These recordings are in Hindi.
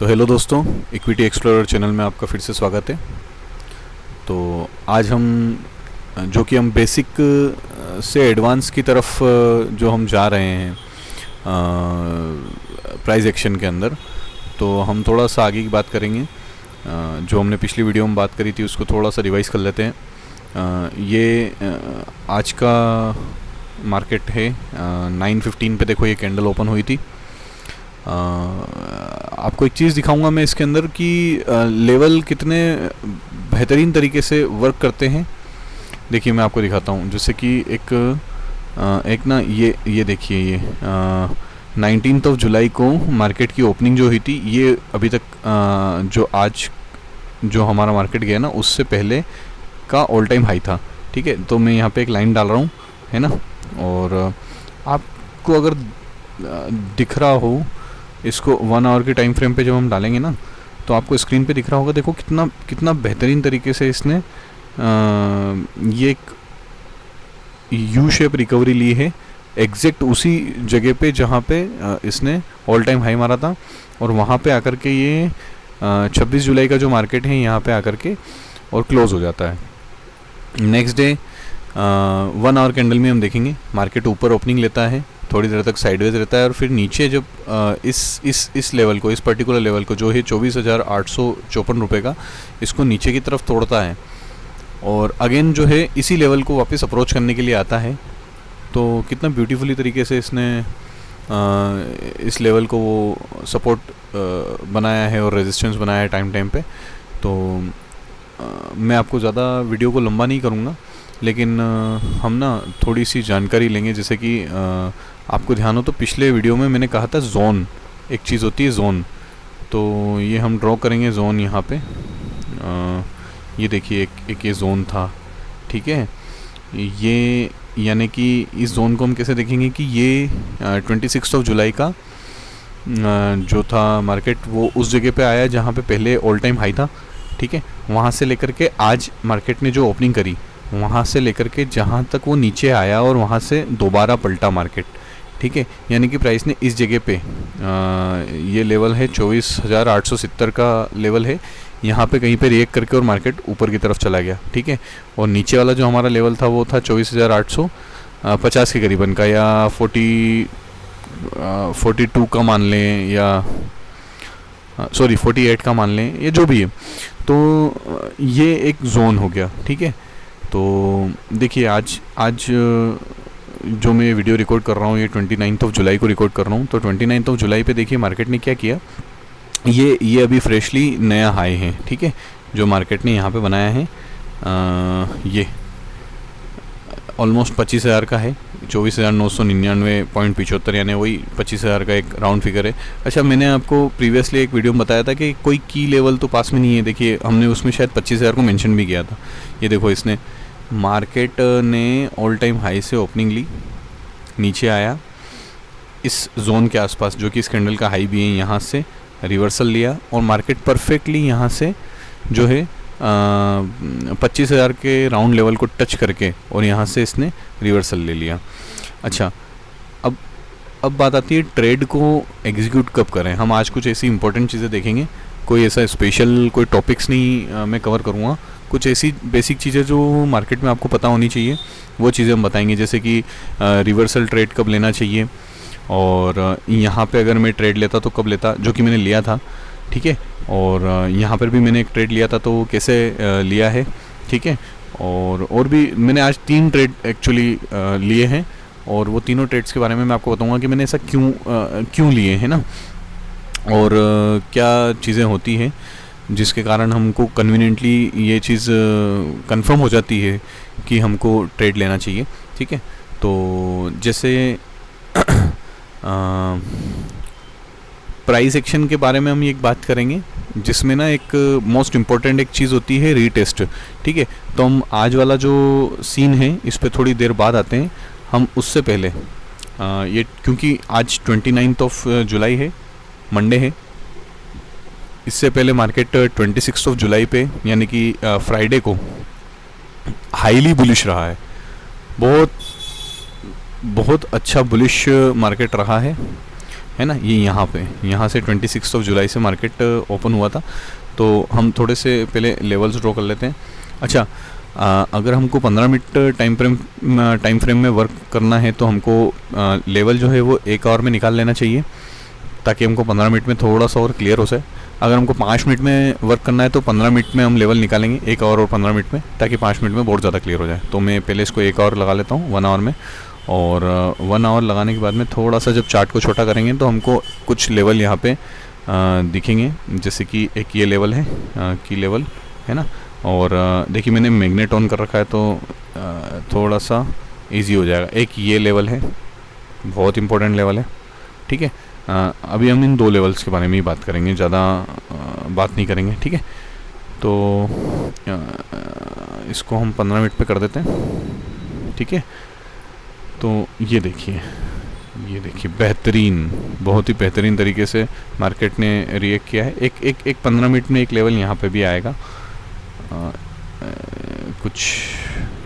तो हेलो दोस्तों, इक्विटी एक्सप्लोरर चैनल में आपका फिर से स्वागत है। तो आज हम बेसिक से एडवांस की तरफ जो हम जा रहे हैं प्राइस एक्शन के अंदर, तो हम थोड़ा सा आगे की बात करेंगे। जो हमने पिछली वीडियो में बात करी थी उसको थोड़ा सा रिवाइज कर लेते हैं। ये आज का मार्केट है 9:15 पे। देखो ये कैंडल ओपन हुई थी। आपको एक चीज़ दिखाऊंगा मैं इसके अंदर कि लेवल कितने बेहतरीन तरीके से वर्क करते हैं। देखिए मैं आपको दिखाता हूँ, जैसे कि एक ना ये देखिए, ये 19 जुलाई को मार्केट की ओपनिंग जो हुई थी, ये अभी तक जो आज जो हमारा मार्केट गया ना उससे पहले का ऑल टाइम हाई था। ठीक है, तो मैं यहाँ पे एक लाइन डाल रहा हूँ, है ना। और आपको अगर दिख रहा हो इसको 1 आवर के टाइम फ्रेम पे जब हम डालेंगे ना, तो आपको स्क्रीन पे दिख रहा होगा। देखो कितना बेहतरीन तरीके से इसने ये एक यू शेप रिकवरी ली है, एग्जैक्ट उसी जगह पे जहाँ पे इसने ऑल टाइम हाई मारा था। और वहाँ पे आकर के ये 26 जुलाई का जो मार्केट है यहाँ पे आकर के और क्लोज हो जाता है। नेक्स्ट डे 1 आवर कैंडल में हम देखेंगे मार्केट ऊपर ओपनिंग लेता है, थोड़ी देर तक साइडवेज रहता है, और फिर नीचे जब इस लेवल को, इस पर्टिकुलर लेवल को जो है 24,854 रुपये का, इसको नीचे की तरफ तोड़ता है और अगेन जो है इसी लेवल को वापस अप्रोच करने के लिए आता है। तो कितना ब्यूटीफुली तरीके से इसने इस लेवल को वो सपोर्ट बनाया है और रेजिस्टेंस बनाया है टाइम पे। तो मैं आपको ज़्यादा वीडियो को लंबा नहीं करूँगा, लेकिन हम ना थोड़ी सी जानकारी लेंगे। जैसे कि आपको ध्यान हो तो पिछले वीडियो में मैंने कहा था जोन, एक चीज़ होती है जोन। तो ये हम ड्रॉ करेंगे जोन यहाँ पे। ये देखिए एक ये जोन था, ठीक है। ये यानी कि इस जोन को हम कैसे देखेंगे कि ये 26 जुलाई का जो था मार्केट, वो उस जगह पे आया जहाँ पे पहले ऑल टाइम हाई था। ठीक है, वहाँ से लेकर के आज मार्केट ने जो ओपनिंग करी, वहाँ से लेकर के जहाँ तक वो नीचे आया और वहाँ से दोबारा पलटा मार्केट। ठीक है, यानी कि प्राइस ने इस जगह पे ये लेवल है 24,870 का लेवल है, यहाँ पे कहीं पे रिएक्ट करके और मार्केट ऊपर की तरफ चला गया। ठीक है, और नीचे वाला जो हमारा लेवल था वो था 24,850 के करीबन का, या 42 का मान लें, या सॉरी 48 का मान लें, ये जो भी है। तो ये एक जोन हो गया। ठीक है, तो देखिए आज जो मैं वीडियो रिकॉर्ड कर रहा हूँ, ये 29 जुलाई को रिकॉर्ड कर रहा हूँ। तो 29 जुलाई पे देखिए मार्केट ने क्या किया, ये अभी फ्रेशली नया हाई है। ठीक है, जो मार्केट ने यहाँ पे बनाया है ये ऑलमोस्ट 25,000 का है, 24,999.75, यानी वही 25,000 का एक राउंड फिगर है। अच्छा, मैंने आपको प्रीवियसली एक वीडियो में बताया था कि कोई की लेवल तो पास में नहीं है। देखिए हमने उसमें शायद 25,000 को मेंशन भी किया था। ये देखो, इसने मार्केट ने ऑल टाइम हाई से ओपनिंग ली, नीचे आया इस जोन के आसपास जो कि इस कैंडल का हाई भी है, यहाँ से रिवर्सल लिया और मार्केट परफेक्टली यहाँ से जो है 25,000 के राउंड लेवल को टच करके और यहाँ से इसने रिवर्सल ले लिया। अच्छा, अब बात आती है ट्रेड को एग्जीक्यूट कब करें। हम आज कुछ ऐसी इंपॉर्टेंट चीज़ें देखेंगे, कोई ऐसा स्पेशल कोई टॉपिक्स नहीं मैं कवर करूँगा, कुछ ऐसी बेसिक चीज़ें जो मार्केट में आपको पता होनी चाहिए वो चीज़ें हम बताएंगे। जैसे कि रिवर्सल ट्रेड कब लेना चाहिए, और यहाँ पे अगर मैं ट्रेड लेता तो कब लेता, जो कि मैंने लिया था। ठीक है, और यहाँ पर भी मैंने एक ट्रेड लिया था, तो वो कैसे लिया है। ठीक है, और भी मैंने आज 3 ट्रेड एक्चुअली लिए हैं, और वो तीनों ट्रेड्स के बारे में मैं आपको बताऊंगा कि मैंने ऐसा क्यों लिए हैं ना, और क्या चीज़ें होती हैं जिसके कारण हमको कन्वीनियंटली ये चीज़ कंफर्म हो जाती है कि हमको ट्रेड लेना चाहिए। ठीक है, तो जैसे प्राइस एक्शन के बारे में हम एक बात करेंगे, जिसमें ना एक मोस्ट इम्पॉर्टेंट एक चीज़ होती है रीटेस्ट। ठीक है, तो हम आज वाला जो सीन है इस पर थोड़ी देर बाद आते हैं। हम उससे पहले ये क्योंकि आज 29 जुलाई है, मंडे है, इससे पहले मार्केट 26 जुलाई पे यानी कि फ्राइडे को हाईली बुलिश रहा है। बहुत अच्छा बुलिश मार्केट रहा है। है ना, ये यहाँ से 26 जुलाई से मार्केट ओपन हुआ था। तो हम थोड़े से पहले लेवल्स ड्रॉ कर लेते हैं। अच्छा, अगर हमको 15 मिनट टाइम फ्रेम में वर्क करना है तो हमको लेवल जो है वो 1 आवर में निकाल लेना चाहिए, ताकि हमको 15 मिनट में थोड़ा सा और क्लियर हो जाए। अगर हमको 5 मिनट में वर्क करना है तो 15 मिनट में हम लेवल निकालेंगे, 1 आवर और 15 मिनट में, ताकि 5 मिनट में बहुत ज़्यादा क्लियर हो जाए। तो मैं पहले इसको 1 आवर लगा लेता हूँ 1 आवर में, और 1 आवर लगाने के बाद में थोड़ा सा जब चार्ट को छोटा करेंगे तो हमको कुछ लेवल यहाँ पे दिखेंगे। जैसे कि एक ये लेवल है, की लेवल है ना, और देखिए मैंने मैग्नेट ऑन कर रखा है तो थोड़ा सा इजी हो जाएगा। एक ये लेवल है, बहुत इंपॉर्टेंट लेवल है, ठीक है। अभी हम इन 2 लेवल्स के बारे में ही बात करेंगे, ज़्यादा बात नहीं करेंगे, ठीक है। तो इसको हम 15 मिनट पे कर देते हैं, ठीक है। तो ये देखिए बेहतरीन, बहुत ही बेहतरीन तरीके से मार्केट ने रिएक्ट किया है। एक 15 मिनट में एक लेवल यहाँ पे भी आएगा, कुछ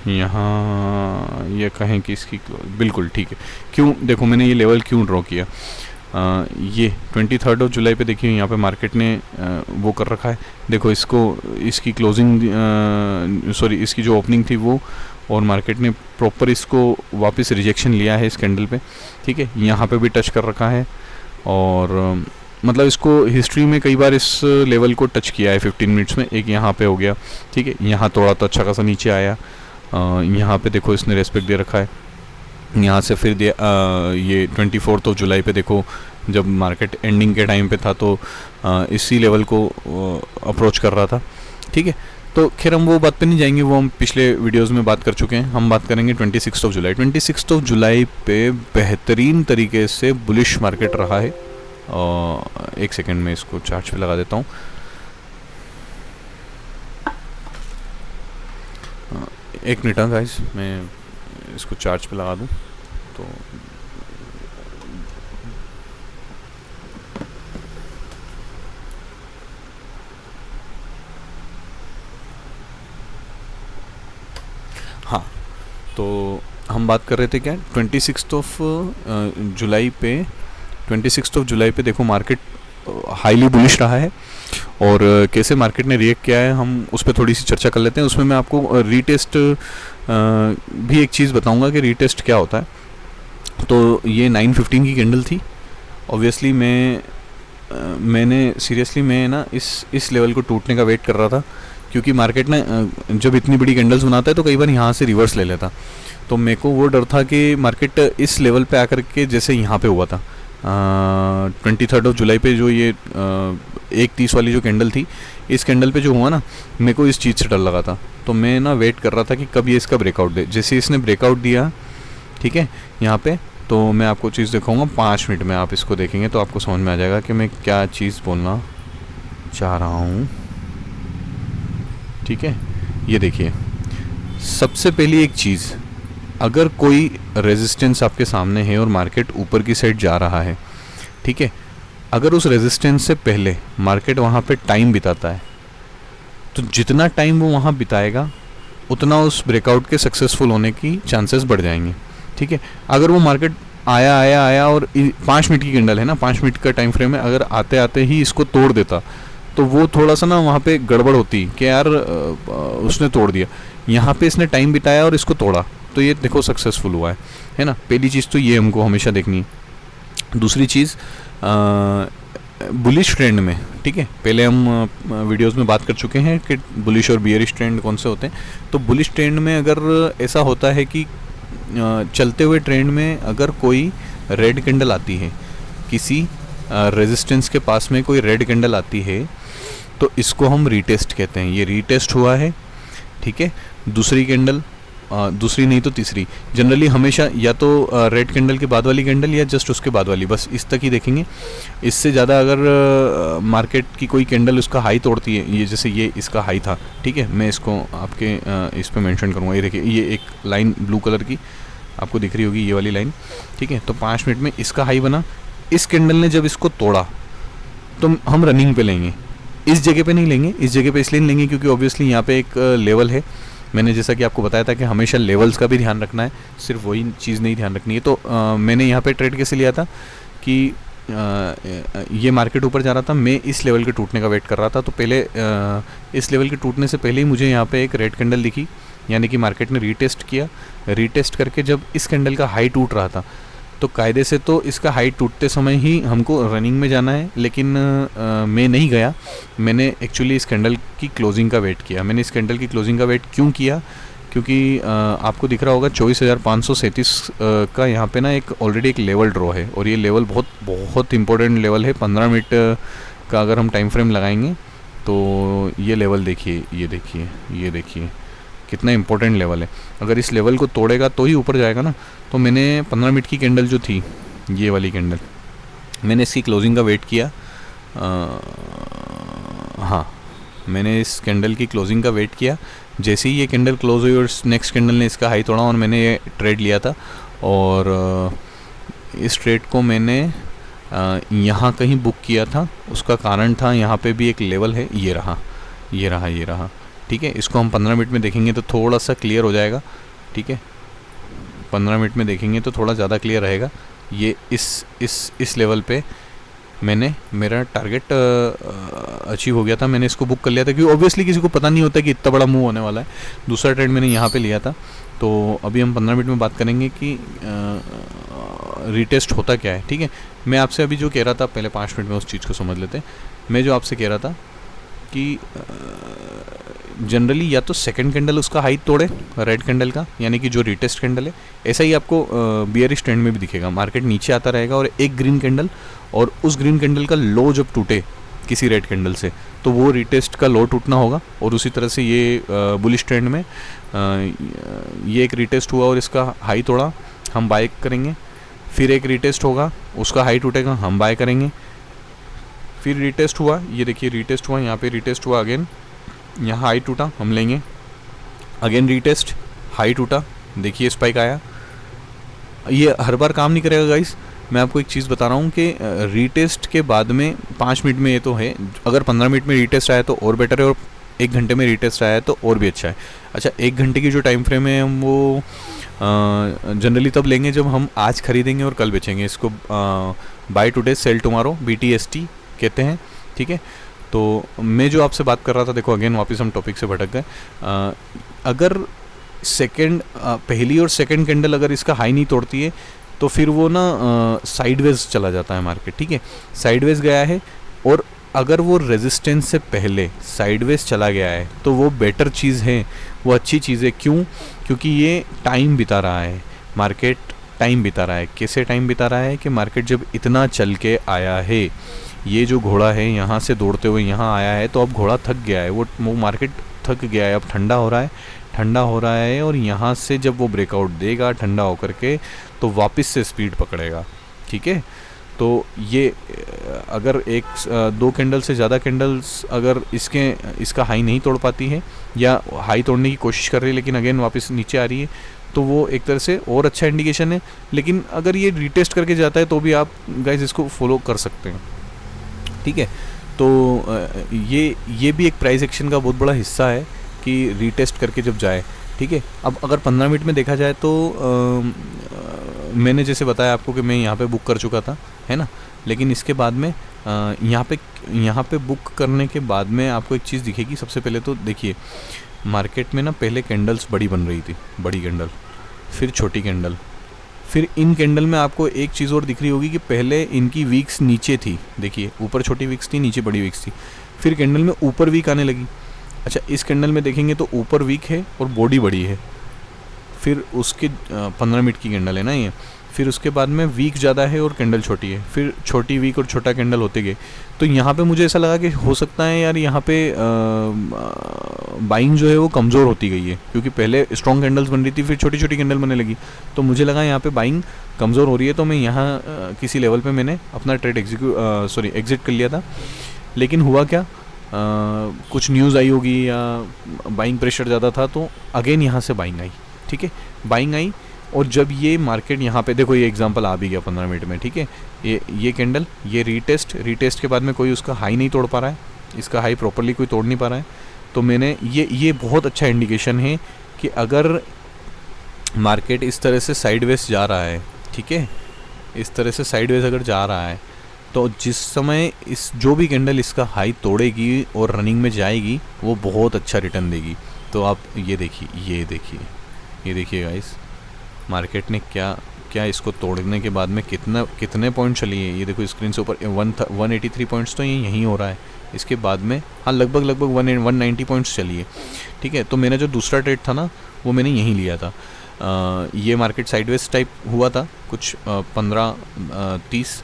यहाँ ये कहें कि इसकी बिल्कुल ठीक है। क्यों, देखो मैंने ये लेवल क्यों ड्रॉ किया, ये 23 जुलाई पे देखिए यहाँ पे मार्केट ने वो कर रखा है। देखो इसकी क्लोजिंग सॉरी इसकी जो ओपनिंग थी वो, और मार्केट ने प्रॉपर इसको वापस रिजेक्शन लिया है इस कैंडल पे, ठीक है। यहाँ पे भी टच कर रखा है, और मतलब इसको हिस्ट्री में कई बार इस लेवल को टच किया है 15 मिनट्स में। एक यहाँ पे हो गया, ठीक है, यहाँ थोड़ा तो अच्छा खासा नीचे आया, यहाँ पे देखो इसने रेस्पेक्ट दे रखा है। यहाँ से फिर ये 24 जुलाई पे देखो जब मार्केट एंडिंग के टाइम पे था तो इसी लेवल को अप्रोच कर रहा था, ठीक है। तो खैर हम वो बात पे नहीं जाएंगे, वो हम पिछले वीडियोस में बात कर चुके हैं। हम बात करेंगे 26 जुलाई। 26 जुलाई पे बेहतरीन तरीके से बुलिश मार्केट रहा है। एक सेकेंड में इसको चार्ज पे लगा देता हूँ। एक मिनट गाइस, मैं इसको चार्ज पे लगा दूँ तो हाँ, तो हम बात कर रहे थे क्या 26 जुलाई पे देखो मार्केट हाईली बुलिश रहा है, और कैसे मार्केट ने रिएक्ट किया है हम उस पर थोड़ी सी चर्चा कर लेते हैं। उसमें मैं आपको रीटेस्ट भी एक चीज़ बताऊंगा कि रीटेस्ट क्या होता है। तो ये 915 की कैंडल थी। ऑब्वियसली मैंने सीरियसली मैं ना इस लेवल को टूटने का वेट कर रहा था, क्योंकि मार्केट ना जब इतनी बड़ी कैंडल्स बनाता है तो कई बार यहाँ से रिवर्स ले लेता। तो मेरे को वो डर था कि मार्केट इस लेवल पे आकर के जैसे यहाँ पे हुआ था 23 जुलाई पे, जो ये 1:30 वाली जो कैंडल थी, इस कैंडल पे जो हुआ ना, मेरे को इस चीज़ से डर लगा था। तो मैं ना वेट कर रहा था कि कब ये इसका ब्रेकआउट दे। जैसे इसने ब्रेकआउट दिया, ठीक है, यहाँ पे, तो मैं आपको चीज़ दिखाऊंगा 5 मिनट में। आप इसको देखेंगे तो आपको समझ में आ जाएगा कि मैं क्या चीज़ बोलना चाह रहा हूँ, ठीक है। ये देखिए, सबसे पहली एक चीज़, अगर कोई रेजिस्टेंस आपके सामने है और मार्केट ऊपर की साइड जा रहा है, ठीक है, अगर उस रेजिस्टेंस से पहले मार्केट वहाँ पे टाइम बिताता है, तो जितना टाइम वो वहाँ बिताएगा उतना उस ब्रेकआउट के सक्सेसफुल होने की चांसेस बढ़ जाएंगे, ठीक है। अगर वो मार्केट आया और 5 मिनट की कैंडल है ना, 5 मिनट का टाइम फ्रेम है, अगर आते आते ही इसको तोड़ देता तो वो थोड़ा सा ना वहाँ पे गड़बड़ होती कि यार उसने तोड़ दिया। यहाँ पे इसने टाइम बिताया और इसको तोड़ा, तो ये देखो सक्सेसफुल हुआ है ना। पहली चीज़ तो ये हमको हमेशा देखनी है। दूसरी चीज़, बुलिश ट्रेंड में, ठीक है, पहले हम वीडियोस में बात कर चुके हैं कि बुलिश और बियरिश ट्रेंड कौन से होते हैं। तो बुलिश ट्रेंड में अगर ऐसा होता है कि चलते हुए ट्रेंड में अगर कोई रेड कैंडल आती है, किसी रेजिस्टेंस के पास में कोई रेड कैंडल आती है, तो इसको हम रीटेस्ट कहते हैं। ये रीटेस्ट हुआ है, ठीक है। दूसरी कैंडल, दूसरी नहीं तो तीसरी, जनरली हमेशा या तो रेड कैंडल के बाद वाली कैंडल या जस्ट उसके बाद वाली, बस इस तक ही देखेंगे। इससे ज़्यादा अगर मार्केट की कोई कैंडल उसका हाई तोड़ती है, ये जैसे ये इसका हाई था, ठीक है, मैं इसको आपके इस पर मेंशन करूँगा। ये देखिए, ये एक लाइन ब्लू कलर की आपको दिख रही होगी, ये वाली लाइन, ठीक है। तो 5 मिनट में इसका हाई बना, इस कैंडल ने जब इसको तोड़ा तो हम रनिंग पे लेंगे, इस जगह पे नहीं लेंगे। इस जगह पे इसलिए नहीं लेंगे क्योंकि ऑब्वियसली यहाँ पे एक लेवल है। मैंने जैसा कि आपको बताया था कि हमेशा लेवल्स का भी ध्यान रखना है, सिर्फ वही चीज़ नहीं ध्यान रखनी है। तो मैंने यहाँ पे ट्रेड कैसे लिया था कि ये मार्केट ऊपर जा रहा था, मैं इस लेवल के टूटने का वेट कर रहा था। तो पहले इस लेवल के टूटने से पहले ही मुझे यहाँ पे एक रेड कैंडल दिखी, यानी कि मार्केट ने रीटेस्ट किया। रीटेस्ट करके जब इस कैंडल का हाई टूट रहा था तो कायदे से तो इसका हाई टूटते समय ही हमको रनिंग में जाना है, लेकिन मैं नहीं गया। मैंने एक्चुअली इस कैंडल की क्लोजिंग का वेट किया। मैंने इस कैंडल की क्लोजिंग का वेट क्यों किया? क्योंकि आपको दिख रहा होगा 24,537 का यहाँ पे ना एक ऑलरेडी एक लेवल ड्रॉ है, और ये लेवल बहुत बहुत इंपॉर्टेंट लेवल है। 15 मिनट का अगर हम टाइम फ्रेम लगाएंगे तो ये लेवल देखिए, ये देखिए, ये देखिए कितना इंपॉर्टेंट लेवल है। अगर इस लेवल को तोड़ेगा तो ही ऊपर जाएगा ना। तो मैंने 15 मिनट की कैंडल जो थी, ये वाली कैंडल, मैंने इसकी क्लोजिंग का वेट किया। हाँ, मैंने इस कैंडल की क्लोजिंग का वेट किया। जैसे ही ये कैंडल क्लोज हुई और नेक्स्ट कैंडल ने इसका हाई तोड़ा, और मैंने ये ट्रेड लिया था। और इस ट्रेड को मैंने यहाँ कहीं बुक किया था। उसका कारण था, यहाँ पे भी एक लेवल है, ये रहा, ये रहा, ये रहा। ठीक है, इसको हम 15 मिनट में देखेंगे तो थोड़ा सा क्लियर हो जाएगा। ठीक है, 15 मिनट में देखेंगे तो थोड़ा ज़्यादा क्लियर रहेगा। ये इस लेवल पे मैंने मेरा टारगेट अचीव हो गया था। मैंने इसको बुक कर लिया था, क्योंकि ऑब्वियसली किसी को पता नहीं होता कि इतना बड़ा मूव होने वाला है। दूसरा ट्रेड मैंने यहाँ पे लिया था। तो अभी हम 15 मिनट में बात करेंगे कि रीटेस्ट होता क्या है। ठीक है, मैं आपसे अभी जो कह रहा था, पहले 5 मिनट में उस चीज़ को समझ लेते हैं। मैं जो आपसे कह रहा था कि जनरली या तो सेकंड कैंडल उसका हाई तोड़े रेड कैंडल का, यानी कि जो रीटेस्ट कैंडल है। ऐसा ही आपको बियरिश ट्रेंड में भी दिखेगा, मार्केट नीचे आता रहेगा और एक ग्रीन कैंडल, और उस ग्रीन कैंडल का लो जब टूटे किसी रेड कैंडल से, तो वो रीटेस्ट का लो टूटना होगा। और उसी तरह से ये बुलिश ट्रेंड में ये एक रीटेस्ट हुआ और इसका हाई तोड़ा, हम बाय करेंगे। फिर एक रीटेस्ट होगा, उसका हाई टूटेगा, हम बाय करेंगे। फिर रीटेस्ट हुआ, ये देखिए रीटेस्ट हुआ, यहाँ पे रीटेस्ट हुआ अगेन, यहाँ हाई टूटा, हम लेंगे। अगेन रीटेस्ट, हाई टूटा, देखिए स्पाइक आया। ये हर बार काम नहीं करेगा गाइस। मैं आपको एक चीज़ बता रहा हूँ कि रीटेस्ट के बाद में 5 मिनट में ये तो है, अगर 15 मिनट में रीटेस्ट आया तो और बेटर है, और 1 घंटे में रीटेस्ट आया तो और भी अच्छा है। अच्छा, 1 घंटे की जो टाइम फ्रेम है हम वो जनरली तब लेंगे जब हम आज खरीदेंगे और कल बेचेंगे। इसको buy today sell tomorrow, BTST कहते हैं। ठीक है, तो मैं जो आपसे बात कर रहा था, देखो अगेन वापस हम टॉपिक से भटक गए। अगर पहली और सेकंड कैंडल अगर इसका हाई नहीं तोड़ती है तो फिर वो ना साइडवेज चला जाता है मार्केट। ठीक है, साइडवेज गया है, और अगर वो रेजिस्टेंस से पहले साइडवेज चला गया है तो वो बेटर चीज़ है, वो अच्छी चीज़ है। क्यों? क्योंकि ये टाइम बिता रहा है, मार्केट टाइम बिता रहा है। कैसे टाइम बिता रहा है कि मार्केट जब इतना चल के आया है, ये जो घोड़ा है यहाँ से दौड़ते हुए यहाँ आया है, तो अब घोड़ा थक गया है, वो मार्केट थक गया है, अब ठंडा हो रहा है, ठंडा हो रहा है। और यहाँ से जब वो ब्रेकआउट देगा ठंडा होकर के, तो वापस से स्पीड पकड़ेगा। ठीक है, तो ये अगर 1-2 कैंडल से ज़्यादा कैंडल्स अगर इसका हाई नहीं तोड़ पाती है, या हाई तोड़ने की कोशिश कर रही है लेकिन अगेन वापस नीचे आ रही है, तो वो एक तरह से और अच्छा इंडिकेशन है। लेकिन अगर ये रीटेस्ट करके जाता है तो भी आप गाइस इसको फॉलो कर सकते हैं। ठीक है, तो ये भी एक प्राइस एक्शन का बहुत बड़ा हिस्सा है कि रीटेस्ट करके जब जाए। ठीक है, अब अगर 15 मिनट में देखा जाए तो मैंने जैसे बताया आपको कि मैं यहाँ पे बुक कर चुका था, है ना। लेकिन इसके बाद में यहाँ पे बुक करने के बाद में आपको एक चीज़ दिखेगी। सबसे पहले तो देखिए, मार्केट में ना पहले कैंडल्स बड़ी बन रही थी, बड़ी कैंडल, फिर छोटी कैंडल, फिर इन कैंडल में आपको एक चीज़ और दिख रही होगी कि पहले इनकी वीक्स नीचे थी। देखिए, ऊपर छोटी वीक्स थी, नीचे बड़ी वीक्स थी, फिर कैंडल में ऊपर वीक आने लगी। अच्छा, इस कैंडल में देखेंगे तो ऊपर वीक है और बॉडी बड़ी है। फिर उसके 15 मिनट की कैंडल है ना ये, फिर उसके बाद में वीक ज़्यादा है और कैंडल छोटी है, फिर छोटी वीक और छोटा कैंडल होते गए। तो यहाँ पे मुझे ऐसा लगा कि हो सकता है यार यहाँ पे बाइंग जो है वो कमज़ोर होती गई है, क्योंकि पहले स्ट्रॉन्ग कैंडल्स बन रही थी, फिर छोटी छोटी कैंडल बनने लगी। तो मुझे लगा यहाँ पे बाइंग कमज़ोर हो रही है, तो मैं यहाँ किसी लेवल पे मैंने अपना ट्रेड एग्जिट कर लिया था। लेकिन हुआ क्या, कुछ न्यूज़ आई होगी या बाइंग प्रेशर ज़्यादा था, तो अगेन यहाँ से बाइंग आई। ठीक है, बाइंग आई, और जब ये मार्केट यहाँ पे देखो, ये एग्जांपल आ भी गया 15 मिनट में। ठीक है, ये कैंडल, ये रीटेस्ट के बाद में कोई उसका हाई नहीं तोड़ पा रहा है, इसका हाई प्रॉपरली कोई तोड़ नहीं पा रहा है। तो मैंने ये बहुत अच्छा इंडिकेशन है कि अगर मार्केट इस तरह से साइडवेज जा रहा है, ठीक है, इस तरह से साइडवेज अगर जा रहा है, तो जिस समय इस जो भी कैंडल इसका हाई तोड़ेगी और रनिंग में जाएगी वो बहुत अच्छा रिटर्न देगी। तो आप ये देखिए गाइस, मार्केट ने क्या इसको तोड़ने के बाद में कितने पॉइंट चली है। ये देखो स्क्रीन से ऊपर 183 पॉइंट्स तो यहीं हो रहा है। इसके बाद में हाँ लगभग 190 पॉइंट्स चली है। ठीक है, तो मेरा जो दूसरा ट्रेड था ना वो मैंने यहीं लिया था। ये मार्केट साइडवेज टाइप हुआ था कुछ 15-30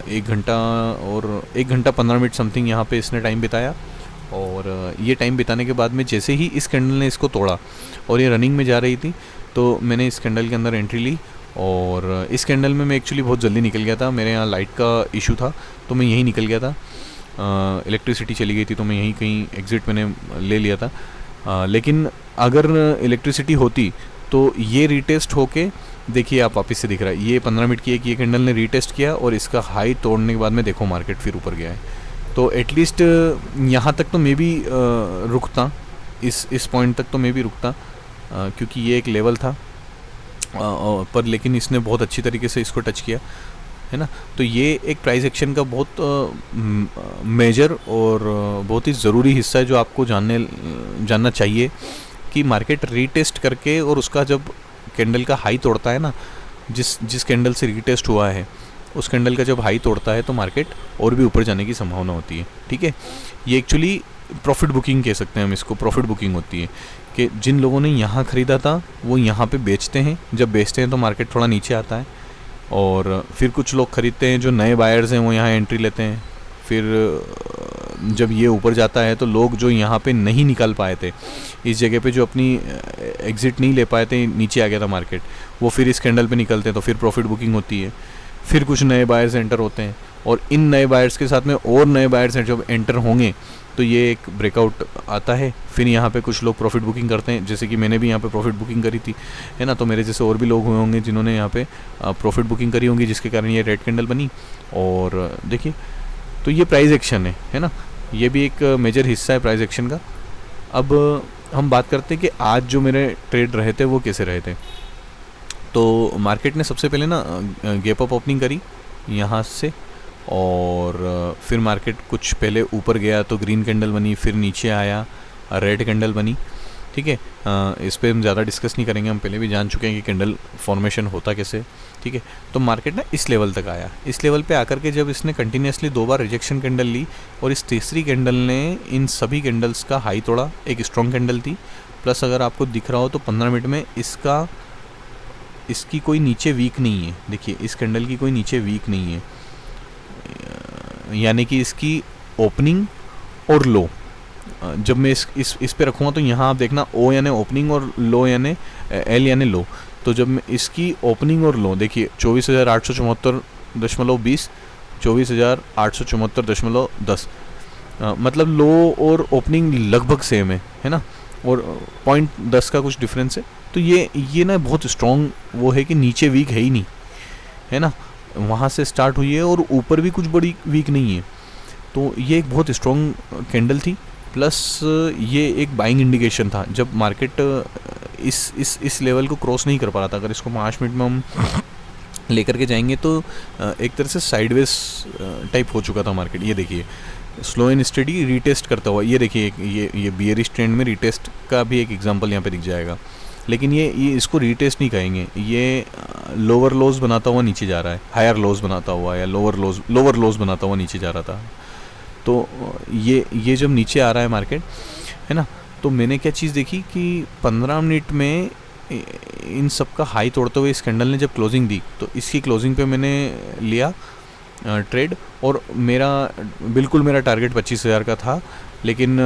1 घंटा और 1 घंटा 15 मिनट समथिंग यहाँ पे इसने टाइम बिताया। और ये टाइम बिताने के बाद में जैसे ही इस कैंडल ने इसको तोड़ा और ये रनिंग में जा रही थी तो मैंने इस कैंडल के अंदर एंट्री ली। और इस कैंडल में मैं एक्चुअली बहुत जल्दी निकल गया था, मेरे यहाँ लाइट का इशू था तो मैं यहीं निकल गया था। इलेक्ट्रिसिटी चली गई थी तो मैं यहीं कहीं एग्ज़िट मैंने ले लिया था। लेकिन अगर इलेक्ट्रिसिटी होती तो ये रीटेस्ट होके देखिए आप वापस से दिख रहा है, ये 15 मिनट की एक ये कैंडल ने रीटेस्ट किया और इसका हाई तोड़ने के बाद में देखो मार्केट फिर ऊपर गया है। तो एटलीस्ट यहाँ तक तो मैं भी रुकता, इस पॉइंट तक तो मैं भी रुकता क्योंकि ये एक लेवल था पर लेकिन इसने बहुत अच्छी तरीके से इसको टच किया है ना। तो ये एक प्राइस एक्शन का बहुत मेजर और बहुत ही ज़रूरी हिस्सा है जो आपको जानना चाहिए कि मार्केट रीटेस्ट करके और उसका जब कैंडल का हाई तोड़ता है ना, जिस कैंडल से रीटेस्ट हुआ है उस कैंडल का जब हाई तोड़ता है तो मार्केट और भी ऊपर जाने की संभावना होती है। ठीक है, ये एक्चुअली प्रॉफिट बुकिंग कह सकते हैं हम इसको, प्रॉफिट बुकिंग होती है कि जिन लोगों ने यहाँ ख़रीदा था वो यहाँ पे बेचते हैं, जब बेचते हैं तो मार्केट थोड़ा नीचे आता है और फिर कुछ लोग ख़रीदते हैं जो नए बायर्स हैं वो यहाँ एंट्री लेते हैं। फिर जब ये ऊपर जाता है तो लोग जो यहाँ पे नहीं निकल पाए थे, इस जगह पे जो अपनी एग्ज़िट नहीं ले पाए थे, नीचे आ गया था मार्केट, वो फिर इस कैंडल पे निकलते हैं तो फिर प्रॉफिट बुकिंग होती है। फिर कुछ नए बायर्स एंटर होते हैं और इन नए बायर्स के साथ में और नए बायर्स जब एंटर होंगे तो ये एक ब्रेकआउट आता है। फिर यहाँ पे कुछ लोग प्रॉफिट बुकिंग करते हैं, जैसे कि मैंने भी यहाँ पे प्रॉफिट बुकिंग करी थी है ना। तो मेरे जैसे और भी लोग हुए होंगे जिन्होंने यहाँ पे प्रॉफिट बुकिंग करी होंगी जिसके कारण ये रेड कैंडल बनी। और देखिए तो ये प्राइस एक्शन है ना, ये भी एक मेजर हिस्सा है प्राइस एक्शन का। अब हम बात करते हैं कि आज जो मेरे ट्रेड रहे थे वो कैसे रहे थे। तो मार्केट ने सबसे पहले ना गैप अप ओपनिंग करी यहाँ से और फिर मार्केट कुछ पहले ऊपर गया तो ग्रीन कैंडल बनी, फिर नीचे आया रेड कैंडल बनी। ठीक है, इस पर हम ज़्यादा डिस्कस नहीं करेंगे, हम पहले भी जान चुके हैं कि कैंडल फॉर्मेशन होता कैसे। ठीक है, तो मार्केट ना इस लेवल तक आया, इस लेवल पे आकर के जब इसने कंटिन्यूसली 2 बार रिजेक्शन कैंडल ली और इस तीसरी कैंडल ने इन सभी कैंडल्स का हाई तोड़ा, एक स्ट्रॉन्ग कैंडल थी। प्लस अगर आपको दिख रहा हो तो 15 मिनट में इसकी कोई नीचे वीक नहीं है। देखिए इस कैंडल की कोई नीचे वीक नहीं है, यानी कि इसकी ओपनिंग और लो जब मैं इस पे रखूँगा तो यहाँ आप देखना ओ यानी ओपनिंग और लो यानी एल यानी लो। तो जब मैं इसकी ओपनिंग और लो देखिए 24,874.20 24,874.10 मतलब लो और ओपनिंग लगभग सेम है ना, और 0.10 का कुछ डिफरेंस है। तो ये ना बहुत स्ट्रॉन्ग वो है कि नीचे वीक है ही नहीं है ना, वहाँ से स्टार्ट हुई है और ऊपर भी कुछ बड़ी वीक नहीं है। तो ये एक बहुत स्ट्रॉन्ग कैंडल थी। प्लस ये एक बाइंग इंडिकेशन था जब मार्केट इस लेवल को क्रॉस नहीं कर पा रहा था। अगर इसको 5 मिनट में हम लेकर के जाएंगे तो एक तरह से साइडवेज टाइप हो चुका था मार्केट। ये देखिए स्लो एंड स्टडी रीटेस्ट करता हुआ, ये देखिए ये बियरिश ट्रेंड में रीटेस्ट का भी एक एग्जांपल यहाँ पे दिख जाएगा। लेकिन ये इसको रीटेस्ट नहीं कहेंगे, ये लोअर लोज बनाता हुआ नीचे जा रहा है, हायर लोज बनाता हुआ या लोअर लोज बनाता हुआ नीचे जा रहा था। तो ये जब नीचे आ रहा है मार्केट है ना, तो मैंने क्या चीज़ देखी कि 15 मिनट में इन सब का हाई तोड़ते हुए इस कैंडल ने जब क्लोजिंग दी तो इसकी क्लोजिंग पे मैंने लिया ट्रेड और मेरा टारगेट 25,000 का था। लेकिन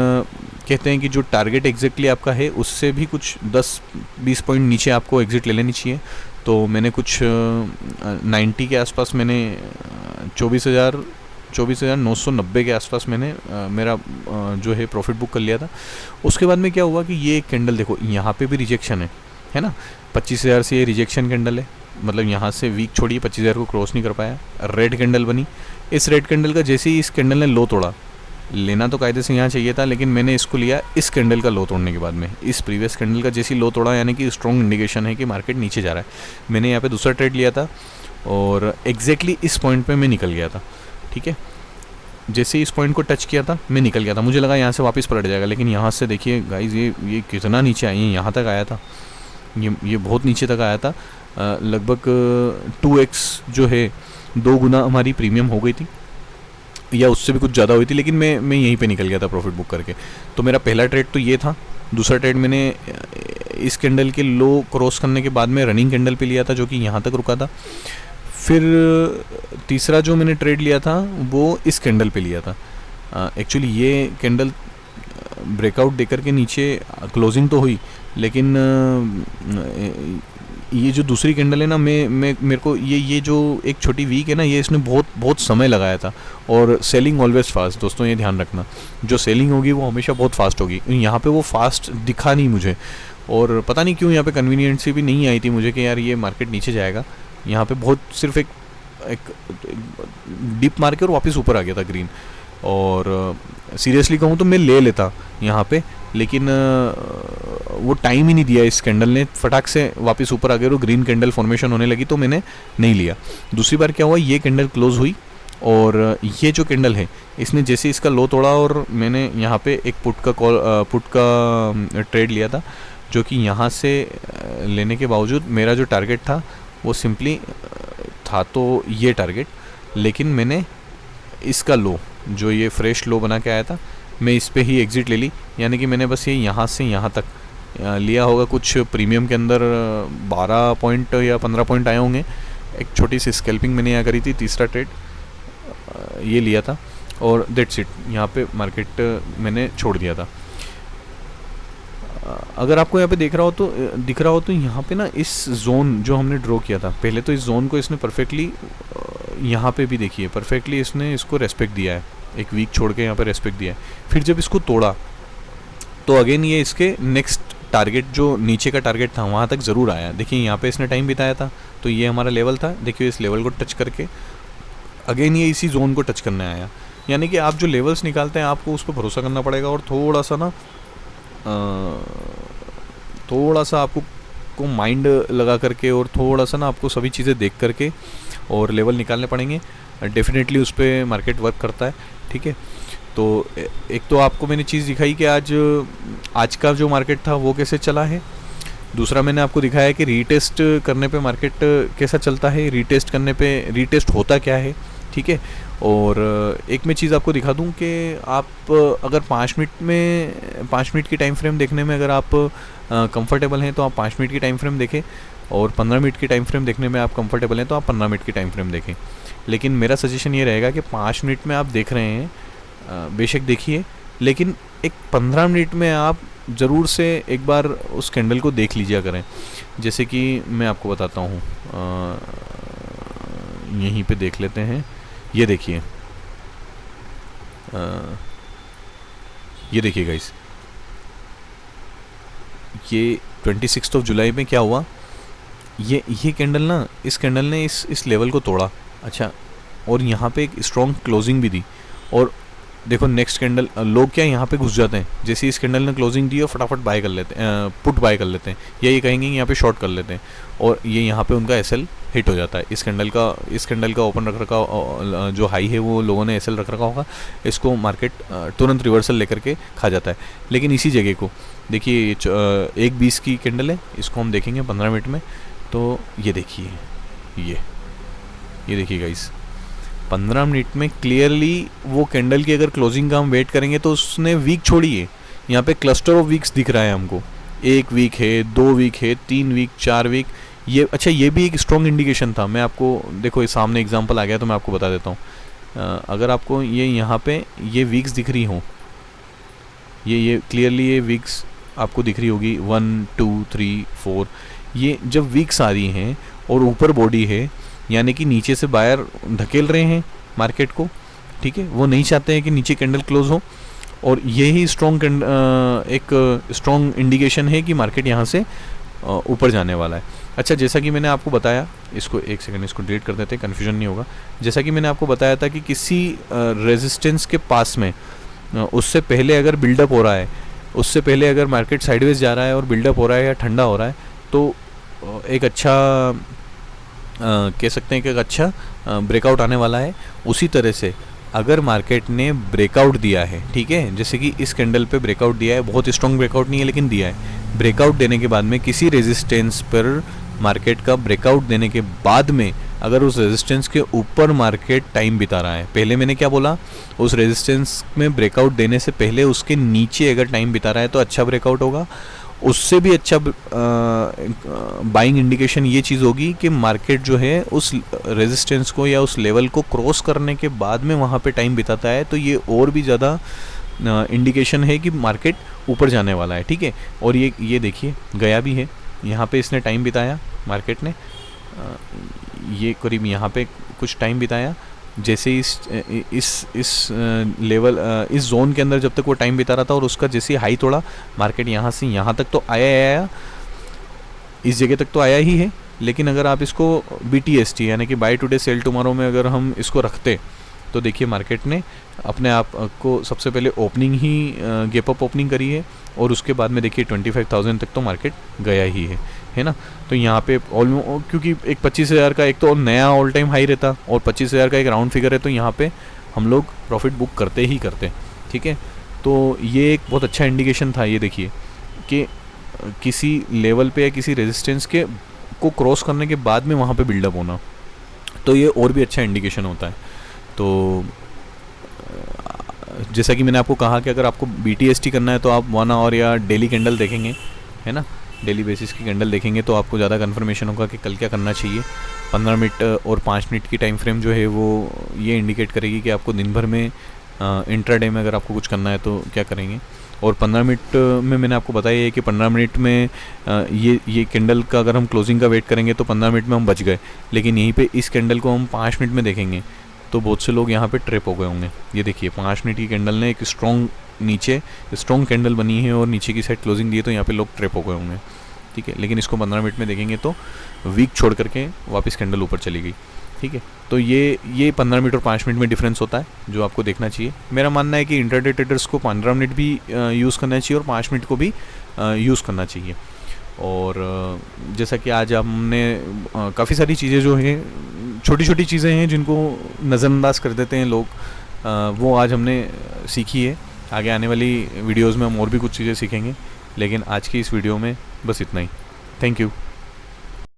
कहते हैं कि जो टारगेट एग्जैक्टली आपका है उससे भी कुछ 10-20 पॉइंट नीचे आपको एग्जिट ले लेनी चाहिए। तो मैंने कुछ 90 के आसपास मैंने 24,990 के आसपास मैंने मेरा जो है प्रॉफिट बुक कर लिया था। उसके बाद में क्या हुआ कि ये एक कैंडल देखो यहाँ पे भी रिजेक्शन है ना, 25,000 से ये रिजेक्शन कैंडल है, मतलब यहाँ से वीक छोड़िए 25,000 को क्रॉस नहीं कर पाया। रेड कैंडल बनी, इस रेड कैंडल का जैसे ही इस कैंडल ने लो तोड़ा, लेना तो कायदे से यहाँ चाहिए था लेकिन मैंने इसको लिया इस कैंडल का लो तोड़ने के बाद में। इस प्रीवियस कैंडल का जैसे ही लो तोड़ा यानी कि स्ट्रॉन्ग इंडिकेशन है कि मार्केट नीचे जा रहा है। मैंने यहाँ पे दूसरा ट्रेड लिया था और एग्जैक्टली इस पॉइंट पे मैं निकल गया था। ठीक है। जैसे इस पॉइंट को टच किया था मैं निकल गया था, मुझे लगा यहाँ से वापस पलट जाएगा, लेकिन यहाँ से देखिए गाइज ये कितना नीचे आई है, यहाँ तक आया था, ये बहुत नीचे तक आया था। लगभग 2x जो है 2 गुना हमारी प्रीमियम हो गई थी, या उससे भी कुछ ज़्यादा हुई थी, लेकिन मैं यहीं पे निकल गया था प्रॉफिट बुक करके। तो मेरा पहला ट्रेड तो ये था। दूसरा ट्रेड मैंने इस कैंडल के लो क्रॉस करने के बाद में रनिंग कैंडल पे लिया था, जो कि यहाँ तक रुका था। फिर तीसरा जो मैंने ट्रेड लिया था वो इस कैंडल पे लिया था। एक्चुअली ये कैंडल ब्रेकआउट देकर के नीचे क्लोजिंग तो हुई, लेकिन ये जो दूसरी कैंडल है ना, मेरे को ये जो एक छोटी वीक है ना, ये इसने बहुत समय लगाया था। और सेलिंग ऑलवेज फास्ट, दोस्तों ये ध्यान रखना, जो सेलिंग होगी वो हमेशा बहुत फास्ट होगी। यहाँ पे वो फास्ट दिखा नहीं मुझे, और पता नहीं क्यों यहाँ पे कन्वीनियंसी भी नहीं आई थी मुझे कि यार ये मार्केट नीचे जाएगा। यहाँ पे बहुत सिर्फ एक डिप मार के और वापस ऊपर आ गया था ग्रीन। और सीरियसली कहूँ तो मैं ले लेता यहाँ पे, लेकिन वो टाइम ही नहीं दिया इस कैंडल ने, फटाक से वापस ऊपर आ गया और ग्रीन कैंडल फॉर्मेशन होने लगी, तो मैंने नहीं लिया। दूसरी बार क्या हुआ, ये कैंडल क्लोज हुई और ये जो कैंडल है इसने जैसे इसका लो तोड़ा, और मैंने यहाँ पे एक पुट का ट्रेड लिया था, जो कि यहाँ से लेने के बावजूद मेरा जो टारगेट था वो सिंपली था तो ये टारगेट, लेकिन मैंने इसका लो जो ये फ्रेश लो बना के आया था मैं इस पे ही एग्ज़िट ले ली। यानी कि मैंने बस ये यहाँ से यहाँ तक लिया होगा, कुछ प्रीमियम के अंदर 12 पॉइंट या 15 पॉइंट आए होंगे। एक छोटी सी स्कैल्पिंग मैंने यहाँ करी थी, तीसरा ट्रेड ये लिया था, और दैट्स इट। यहाँ पे मार्केट मैंने छोड़ दिया था। अगर आपको यहाँ पे दिख रहा हो तो यहाँ पे ना इस जोन जो हमने ड्रॉ किया था पहले, तो इस जोन को इसने परफेक्टली, यहाँ पे भी देखिए परफेक्टली इसने इसको रेस्पेक्ट दिया है, एक वीक छोड़ के यहाँ पे रेस्पेक्ट दिया है। फिर जब इसको तोड़ा तो अगेन ये इसके नेक्स्ट टारगेट जो नीचे का टारगेट था वहाँ तक ज़रूर आया। देखिए यहाँ पे इसने टाइम बिताया था, तो ये हमारा लेवल था। देखिए इस लेवल को टच करके अगेन ये इसी जोन को टच करने आया। यानी कि आप जो लेवल्स निकालते हैं आपको उस पर भरोसा करना पड़ेगा, और थोड़ा सा आपको माइंड लगा करके और थोड़ा सा ना आपको सभी चीज़ें देख करके और लेवल निकालने पड़ेंगे। डेफिनेटली उस पर मार्केट वर्क करता है, ठीक है। तो एक तो आपको मैंने चीज़ दिखाई कि आज का जो मार्केट था वो कैसे चला है। दूसरा मैंने आपको दिखाया कि रीटेस्ट करने पे मार्केट कैसा चलता है, रीटेस्ट करने पे रीटेस्ट होता क्या है, ठीक है। और एक मैं चीज़ आपको दिखा दूं कि आप अगर 5 मिनट की टाइम फ्रेम देखने में अगर आप कंफर्टेबल हैं तो आप 5 मिनट की टाइम फ्रेम देखें, और 15 मिनट की टाइम फ्रेम देखने में आप कंफर्टेबल हैं तो आप 15 मिनट की टाइम फ्रेम देखें। लेकिन मेरा सजेशन ये रहेगा कि 5 मिनट में आप देख रहे हैं बेशक देखिए, लेकिन एक 15 मिनट में आप ज़रूर से एक बार उस कैंडल को देख लीजिए करें। जैसे कि मैं आपको बताता हूँ, यहीं पे देख लेते हैं। ये देखिए, ये देखिए गाइस, ये 26 जुलाई में क्या हुआ, ये कैंडल ना, इस कैंडल ने इस लेवल को तोड़ा, अच्छा, और यहाँ पे एक स्ट्रॉन्ग क्लोजिंग भी दी। और देखो नेक्स्ट कैंडल, लोग क्या यहाँ पे घुस जाते हैं, जैसे इस कैंडल ने क्लोजिंग दी और फटाफट बाय कर लेते हैं, पुट बाय कर लेते हैं, या ये कहेंगे कि यहाँ पे शॉर्ट कर लेते हैं, और ये यहाँ पे उनका एसएल हिट हो जाता है। इस कैंडल का ओपन रख रखा जो हाई है वो लोगों ने एसएल रख रखा होगा, इसको मार्केट तुरंत रिवर्सल लेकर के खा जाता है। लेकिन इसी जगह को देखिए, 1:20 की कैंडल है, इसको हम देखेंगे 15 मिनट में। तो ये देखिए, ये देखिए गाइस, 15 मिनट में क्लियरली वो कैंडल की अगर क्लोजिंग का हम वेट करेंगे तो उसने वीक छोड़ी है। यहाँ पे क्लस्टर ऑफ वीक्स दिख रहा है हमको, 1 वीक है, 2 वीक है, 3 वीक, 4 वीक। ये अच्छा, ये भी एक स्ट्रॉन्ग इंडिकेशन था। मैं आपको देखो, ये सामने एग्जांपल आ गया तो मैं आपको बता देता हूँ। अगर आपको ये यहाँ पे ये वीक्स दिख रही हों, ये क्लियरली ये वीक्स आपको दिख रही होगी, 1 2 3 4। ये जब वीक्स आ रही हैं और ऊपर बॉडी है, यानी कि नीचे से बायर धकेल रहे हैं मार्केट को, ठीक है। वो नहीं चाहते हैं कि नीचे कैंडल क्लोज हो, और यही एक स्ट्रॉन्ग इंडिकेशन है कि मार्केट यहाँ से ऊपर जाने वाला है। अच्छा, जैसा कि मैंने आपको बताया, इसको एक सेकंड इसको डिलीट कर देते हैं, कन्फ्यूजन नहीं होगा। जैसा कि मैंने आपको बताया था कि किसी रेजिस्टेंस के पास में उससे पहले अगर बिल्डअप हो रहा है, उससे पहले अगर मार्केट साइडवेज जा रहा है और बिल्डअप हो रहा है या ठंडा हो रहा है, तो एक अच्छा कह सकते हैं कि एक अच्छा ब्रेकआउट आने वाला है। उसी तरह से अगर मार्केट ने ब्रेकआउट दिया है, ठीक है, जैसे कि इस कैंडल पे ब्रेकआउट दिया है, बहुत स्ट्रॉन्ग ब्रेकआउट नहीं है लेकिन दिया है, ब्रेकआउट देने के बाद में किसी रेजिस्टेंस पर मार्केट का ब्रेकआउट देने के बाद में अगर उस रेजिस्टेंस के ऊपर मार्केट टाइम बिता रहा है, पहले मैंने क्या बोला, उस रेजिस्टेंस में ब्रेकआउट देने से पहले उसके नीचे अगर टाइम बिता रहा है तो अच्छा ब्रेकआउट होगा। उससे भी अच्छा बाइंग इंडिकेशन ये चीज़ होगी कि मार्केट जो है उस रेजिस्टेंस को या उस लेवल को क्रॉस करने के बाद में वहाँ पे टाइम बिताता है, तो ये और भी ज़्यादा इंडिकेशन है कि मार्केट ऊपर जाने वाला है, ठीक है। और ये देखिए गया भी है, यहाँ पे इसने टाइम बिताया मार्केट ने, ये करीब यहाँ पे कुछ टाइम बिताया, जैसे इस लेवल इस जोन के अंदर जब तक वो टाइम बिता रहा था और उसका जैसे हाई तोड़ा, मार्केट यहाँ से यहाँ तक तो आया, इस जगह तक तो आया ही है। लेकिन अगर आप इसको BTST यानी कि बाय टुडे सेल टुमारो में अगर हम इसको रखते तो देखिए मार्केट ने अपने आप को सबसे पहले ओपनिंग ही गैप अप ओपनिंग करी है और उसके बाद में देखिए 25,000 तक तो मार्केट गया ही है ना। तो यहाँ पे ऑलमोस्ट, क्योंकि एक 25,000 का एक तो नया ऑल टाइम हाई रहता और 25,000 का एक राउंड फिगर है, तो यहाँ पे हम लोग प्रॉफिट बुक करते ही करते, ठीक है। तो ये एक बहुत अच्छा इंडिकेशन था, ये देखिए कि किसी लेवल पे या किसी रेजिस्टेंस के को क्रॉस करने के बाद में वहाँ पे बिल्डअप होना, तो ये और भी अच्छा इंडिकेशन होता है। तो जैसा कि मैंने आपको कहा कि अगर आपको BTST करना है तो आप 1 आवर या डेली कैंडल देखेंगे, है ना, डेली बेसिस की कैंडल देखेंगे तो आपको ज़्यादा कन्फर्मेशन होगा कि कल क्या करना चाहिए। 15 मिनट और 5 मिनट की टाइम फ्रेम जो है वो ये इंडिकेट करेगी कि आपको दिन भर में इंट्राडे में अगर आपको कुछ करना है तो क्या करेंगे। और 15 मिनट में मैंने आपको बताया है कि 15 मिनट में ये कैंडल का अगर हम क्लोजिंग का वेट करेंगे तो 15 मिनट में हम बच गए, लेकिन यहीं पे इस कैंडल को हम 5 मिनट में देखेंगे तो बहुत से लोग यहाँ पे ट्रैप हो गए होंगे। ये देखिए 5 मिनट की कैंडल ने एक नीचे स्ट्रॉन्ग कैंडल बनी है और नीचे की साइड क्लोजिंग दी है, तो यहाँ पे लोग ट्रैप हो गए होंगे, ठीक है। लेकिन इसको 15 मिनट में देखेंगे तो वीक छोड़ करके वापस कैंडल ऊपर चली गई, ठीक है। तो ये 15 मिनट और 5 मिनट में डिफरेंस होता है जो आपको देखना चाहिए। मेरा मानना है कि इंट्राडे ट्रेडर्स को 15 मिनट भी यूज़ करना चाहिए और 5 मिनट को भी यूज़ करना चाहिए। और जैसा कि आज हमने काफ़ी सारी चीज़ें जो हैं, छोटी छोटी चीज़ें हैं जिनको नज़रअंदाज कर देते हैं लोग, वो आज हमने सीखी है। आगे आने वाली वीडियोज़ में हम और भी कुछ चीज़ें सीखेंगे, लेकिन आज की इस वीडियो में बस इतना ही। Thank you.